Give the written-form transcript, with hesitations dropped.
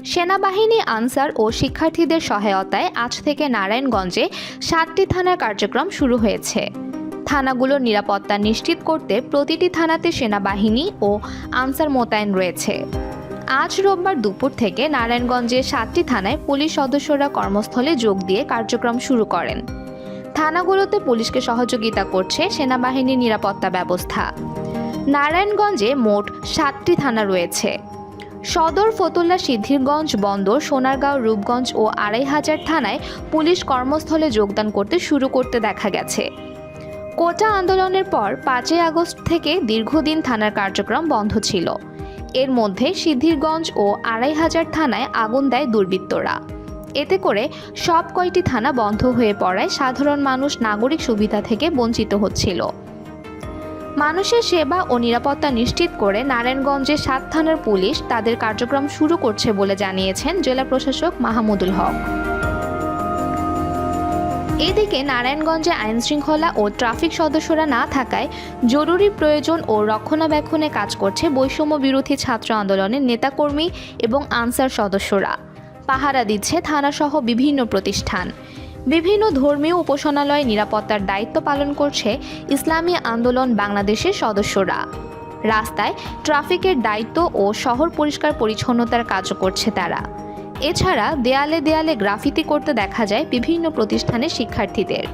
সেনাবাহিনী, আনসার ও শিক্ষার্থীদের সহায়তায় আজ থেকে নারায়ণগঞ্জে 7টি থানার কার্যক্রম শুরু হয়েছে। থানাগুলোর নিরাপত্তা নিশ্চিত করতে প্রতিটি থানাতে সেনাবাহিনী ও আনসার মোতায়েন রয়েছে। আজ রোববার দুপুর থেকে নারায়ণগঞ্জে 7টি থানায় পুলিশ সদস্যরা কর্মস্থলে যোগ দিয়ে কার্যক্রম শুরু করেন। থানাগুলোতে পুলিশকে সহযোগিতা করছে সেনাবাহিনীর নিরাপত্তা ব্যবস্থা। নারায়ণগঞ্জে মোট 7টি থানা রয়েছে। সদর, ফতুল্লা, সিদ্ধিরগঞ্জ, বন্দর, সোনারগাঁও, রূপগঞ্জ ও 2500 থানায় পুলিশ কর্মস্থলে যোগদান শুরু করতে দেখা গেছে। কোটা আন্দোলনের পর 5 আগস্ট থেকে দীর্ঘদিন থানার কার্যক্রম বন্ধ ছিল। এর মধ্যে সিদ্ধিরগঞ্জ ও 2500 থানায় আগুন দেয় দুর্বৃত্তরা। এতে করে সব কয়টি থানা বন্ধ হয়ে পড়ায় সাধারণ মানুষ নাগরিক সুবিধা থেকে বঞ্চিত হচ্ছিল। মানুষের সেবা ও নিরাপত্তা নিশ্চিত করে নারায়ণগঞ্জে 7 থানার পুলিশ তাদের কার্যক্রম শুরু করছে বলে জানিয়েছেন জেলা প্রশাসক মাহমুদুল হক। এদিকে নারায়ণগঞ্জে আইনশৃঙ্খলা ও ট্রাফিক সদস্যরা না থাকায় জরুরি প্রয়োজন ও রক্ষণাবেক্ষণে কাজ করছে বৈষম্য বিরোধী ছাত্র আন্দোলনের নেতাকর্মী এবং আনসার সদস্যরা। পাহারা দিচ্ছে থানাসহ বিভিন্ন প্রতিষ্ঠান। বিভিন্ন ধর্মীয় উপাসনালয়ে নিরাপত্তার দায়িত্ব পালন করছে ইসলামী আন্দোলন বাংলাদেশের সদস্যরা। রাস্তায় ট্রাফিকের দায়িত্ব ও শহর পরিষ্কার পরিচ্ছন্নতার কাজও করছে তারা। এছাড়া দেয়ালে দেয়ালে গ্রাফিতি করতে দেখা যায় বিভিন্ন প্রতিষ্ঠানের শিক্ষার্থীদের।